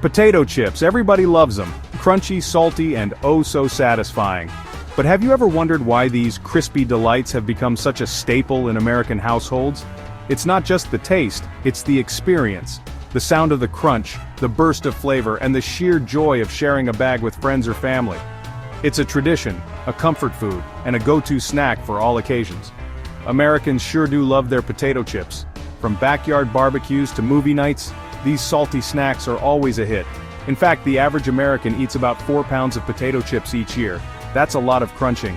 Potato chips, everybody loves them. Crunchy, salty, and oh so satisfying. But have you ever wondered why these crispy delights have become such a staple in American households? It's not just the taste, it's the experience. The sound of the crunch, the burst of flavor, and the sheer joy of sharing a bag with friends or family. It's a tradition, a comfort food, and a go-to snack for all occasions. Americans sure do love their potato chips. From backyard barbecues to movie nights, these salty snacks are always a hit. In fact, the average American eats about 4 pounds of potato chips each year. That's a lot of crunching.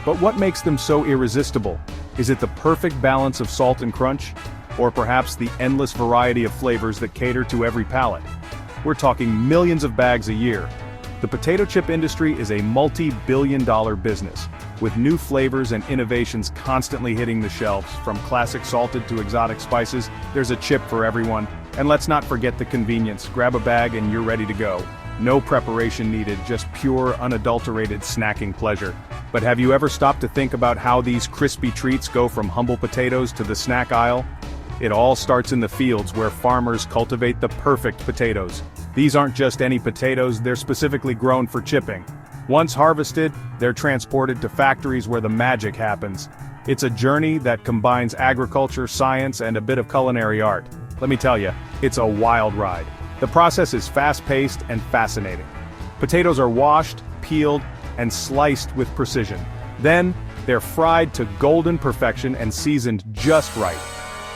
But what makes them so irresistible? Is it the perfect balance of salt and crunch? Or perhaps the endless variety of flavors that cater to every palate? We're talking millions of bags a year. The potato chip industry is a multi-billion-dollar business, with new flavors and innovations constantly hitting the shelves. From classic salted to exotic spices, there's a chip for everyone. And let's not forget the convenience. Grab a bag and you're ready to go. No preparation needed, just pure, unadulterated snacking pleasure. But have you ever stopped to think about how these crispy treats go from humble potatoes to the snack aisle? It all starts in the fields where farmers cultivate the perfect potatoes. These aren't just any potatoes, they're specifically grown for chipping. Once harvested, they're transported to factories where the magic happens. It's a journey that combines agriculture, science, and a bit of culinary art. Let me tell you, it's a wild ride. The process is fast-paced and fascinating. Potatoes are washed, peeled, and sliced with precision. Then, they're fried to golden perfection and seasoned just right.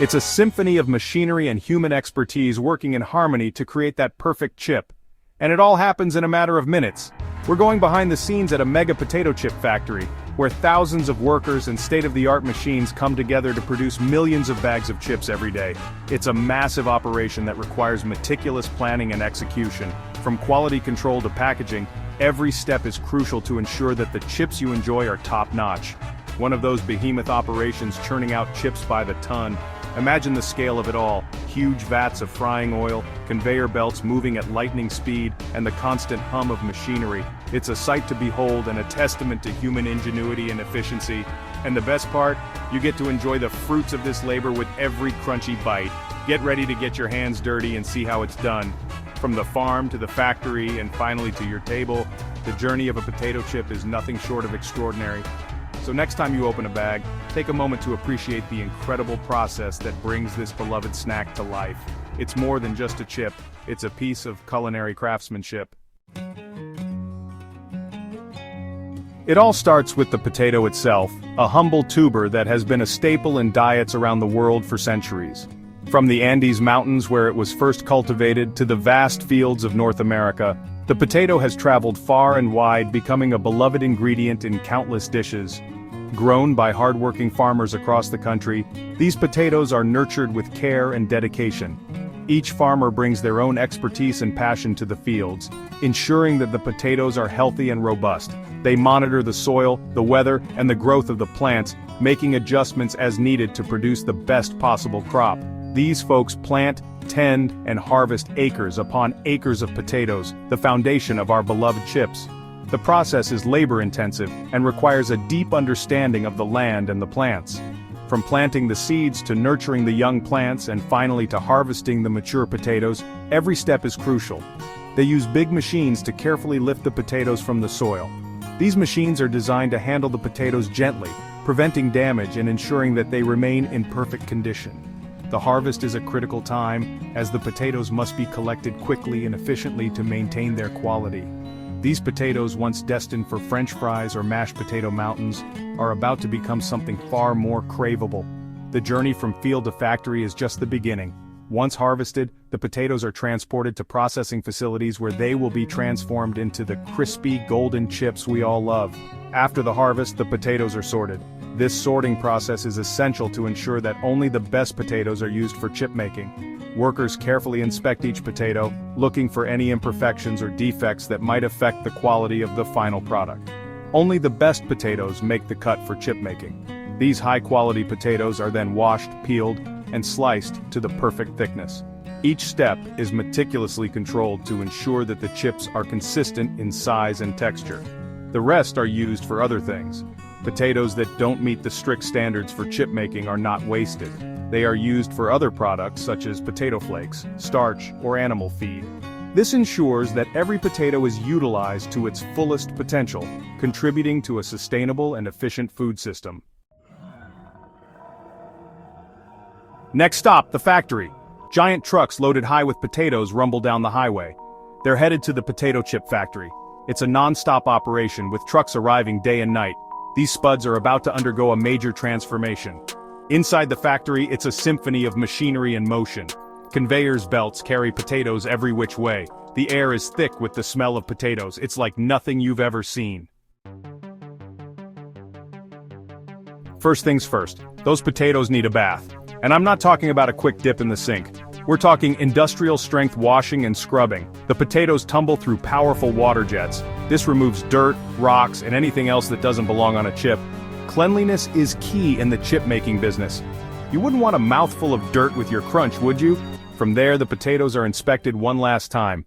It's a symphony of machinery and human expertise working in harmony to create that perfect chip. And it all happens in a matter of minutes. We're going behind the scenes at a mega potato chip factory, where thousands of workers and state-of-the-art machines come together to produce millions of bags of chips every day. It's a massive operation that requires meticulous planning and execution. From quality control to packaging, every step is crucial to ensure that the chips you enjoy are top-notch. One of those behemoth operations churning out chips by the ton. Imagine the scale of it all: huge vats of frying oil, conveyor belts moving at lightning speed, and the constant hum of machinery. It's a sight to behold and a testament to human ingenuity and efficiency. And the best part? You get to enjoy the fruits of this labor with every crunchy bite. Get ready to get your hands dirty and see how it's done. From the farm to the factory and finally to your table, the journey of a potato chip is nothing short of extraordinary. So next time you open a bag, take a moment to appreciate the incredible process that brings this beloved snack to life. It's more than just a chip, it's a piece of culinary craftsmanship. It all starts with the potato itself, a humble tuber that has been a staple in diets around the world for centuries. From the Andes Mountains where it was first cultivated to the vast fields of North America, the potato has traveled far and wide, becoming a beloved ingredient in countless dishes. Grown by hardworking farmers across the country, these potatoes are nurtured with care and dedication. Each farmer brings their own expertise and passion to the fields, ensuring that the potatoes are healthy and robust. They monitor the soil, the weather, and the growth of the plants, making adjustments as needed to produce the best possible crop. These folks plant, tend, and harvest acres upon acres of potatoes, the foundation of our beloved chips. The process is labor-intensive and requires a deep understanding of the land and the plants. From planting the seeds to nurturing the young plants and finally to harvesting the mature potatoes, every step is crucial. They use big machines to carefully lift the potatoes from the soil. These machines are designed to handle the potatoes gently, preventing damage and ensuring that they remain in perfect condition. The harvest is a critical time, as the potatoes must be collected quickly and efficiently to maintain their quality. These potatoes, once destined for French fries or mashed potato mountains, are about to become something far more craveable. The journey from field to factory is just the beginning. Once harvested, the potatoes are transported to processing facilities where they will be transformed into the crispy, golden chips we all love. After the harvest, the potatoes are sorted. This sorting process is essential to ensure that only the best potatoes are used for chip making. Workers carefully inspect each potato, looking for any imperfections or defects that might affect the quality of the final product. Only the best potatoes make the cut for chip making. These high-quality potatoes are then washed, peeled, and sliced to the perfect thickness. Each step is meticulously controlled to ensure that the chips are consistent in size and texture. The rest are used for other things. Potatoes that don't meet the strict standards for chip making are not wasted. They are used for other products such as potato flakes, starch, or animal feed. This ensures that every potato is utilized to its fullest potential, contributing to a sustainable and efficient food system. Next stop, the factory. Giant trucks loaded high with potatoes rumble down the highway. They're headed to the potato chip factory. It's a non-stop operation with trucks arriving day and night. These spuds are about to undergo a major transformation. Inside the factory, it's a symphony of machinery and motion. Conveyors belts carry potatoes every which way. The air is thick with the smell of potatoes. It's like nothing you've ever seen. First things first, those potatoes need a bath. And I'm not talking about a quick dip in the sink. We're talking industrial-strength washing and scrubbing. The potatoes tumble through powerful water jets. This removes dirt, rocks, and anything else that doesn't belong on a chip. Cleanliness is key in the chip-making business. You wouldn't want a mouthful of dirt with your crunch, would you? From there, the potatoes are inspected one last time.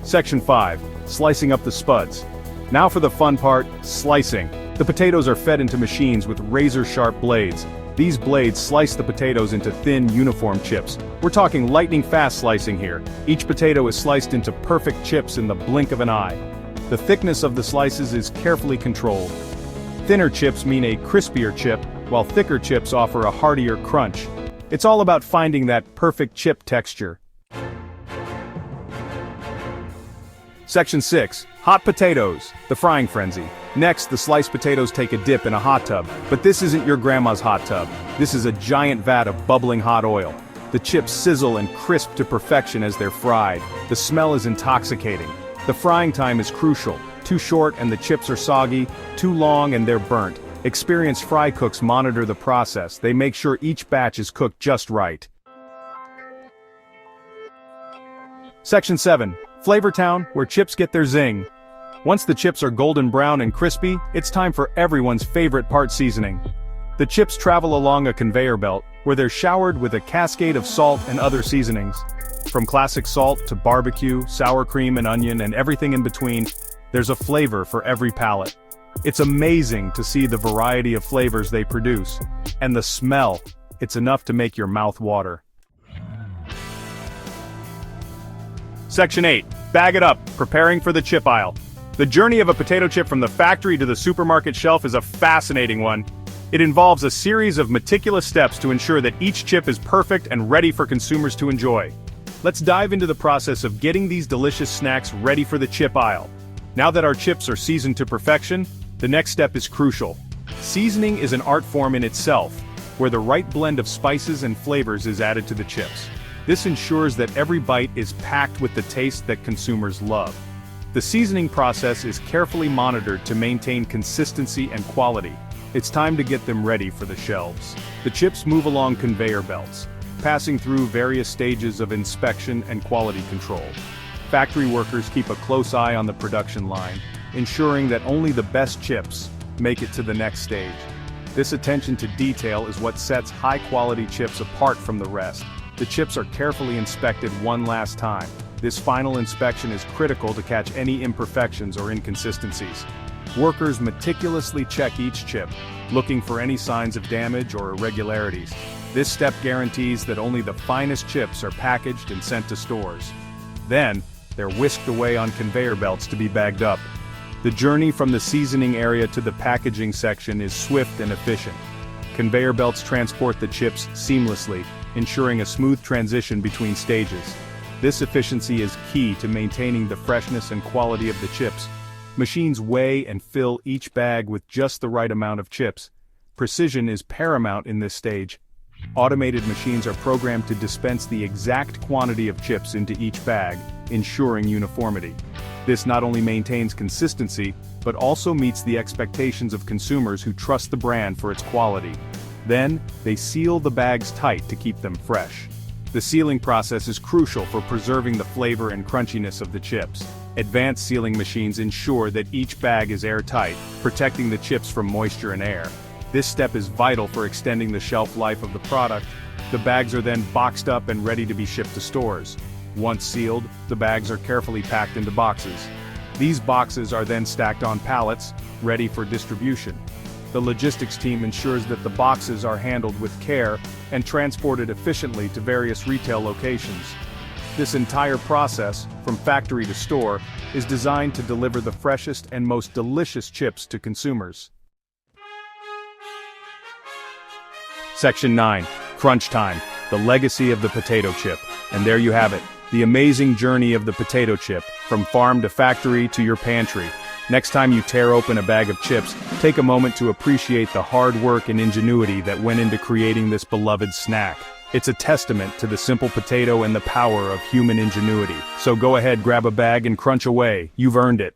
Section 5. Slicing up the spuds. Now for the fun part, slicing. The potatoes are fed into machines with razor-sharp blades. These blades slice the potatoes into thin, uniform chips. We're talking lightning-fast slicing here. Each potato is sliced into perfect chips in the blink of an eye. The thickness of the slices is carefully controlled. Thinner chips mean a crispier chip, while thicker chips offer a heartier crunch. It's all about finding that perfect chip texture. Section 6. Hot potatoes, the frying frenzy. Next, the sliced potatoes take a dip in a hot tub. But this isn't your grandma's hot tub. This is a giant vat of bubbling hot oil. The chips sizzle and crisp to perfection as they're fried. The smell is intoxicating. The frying time is crucial. Too short and the chips are soggy, too long and they're burnt. Experienced fry cooks monitor the process. They make sure each batch is cooked just right. Section 7. Flavor Town, where chips get their zing. Once the chips are golden brown and crispy, it's time for everyone's favorite part, seasoning. The chips travel along a conveyor belt, where they're showered with a cascade of salt and other seasonings. From classic salt to barbecue, sour cream and onion and everything in between, there's a flavor for every palate. It's amazing to see the variety of flavors they produce. And the smell, it's enough to make your mouth water. Section 8. Bag it up, preparing for the chip aisle. The journey of a potato chip from the factory to the supermarket shelf is a fascinating one. It involves a series of meticulous steps to ensure that each chip is perfect and ready for consumers to enjoy. Let's dive into the process of getting these delicious snacks ready for the chip aisle. Now that our chips are seasoned to perfection, the next step is crucial. Seasoning is an art form in itself, where the right blend of spices and flavors is added to the chips. This ensures that every bite is packed with the taste that consumers love. The seasoning process is carefully monitored to maintain consistency and quality. It's time to get them ready for the shelves. The chips move along conveyor belts, passing through various stages of inspection and quality control. Factory workers keep a close eye on the production line, ensuring that only the best chips make it to the next stage. This attention to detail is what sets high-quality chips apart from the rest. The chips are carefully inspected one last time. This final inspection is critical to catch any imperfections or inconsistencies. Workers meticulously check each chip, looking for any signs of damage or irregularities. This step guarantees that only the finest chips are packaged and sent to stores. Then, they're whisked away on conveyor belts to be bagged up. The journey from the seasoning area to the packaging section is swift and efficient. Conveyor belts transport the chips seamlessly, ensuring a smooth transition between stages. This efficiency is key to maintaining the freshness and quality of the chips. Machines weigh and fill each bag with just the right amount of chips. Precision is paramount in this stage. Automated machines are programmed to dispense the exact quantity of chips into each bag, ensuring uniformity. This not only maintains consistency, but also meets the expectations of consumers who trust the brand for its quality. Then, they seal the bags tight to keep them fresh. The sealing process is crucial for preserving the flavor and crunchiness of the chips. Advanced sealing machines ensure that each bag is airtight, protecting the chips from moisture and air. This step is vital for extending the shelf life of the product. The bags are then boxed up and ready to be shipped to stores. Once sealed, the bags are carefully packed into boxes. These boxes are then stacked on pallets, ready for distribution. The logistics team ensures that the boxes are handled with care and transported efficiently to various retail locations. This entire process, from factory to store, is designed to deliver the freshest and most delicious chips to consumers. Section 9. Crunch Time, the legacy of the potato chip. And there you have it, the amazing journey of the potato chip, from farm to factory to your pantry. Next time you tear open a bag of chips, take a moment to appreciate the hard work and ingenuity that went into creating this beloved snack. It's a testament to the simple potato and the power of human ingenuity. So go ahead, grab a bag and crunch away. You've earned it.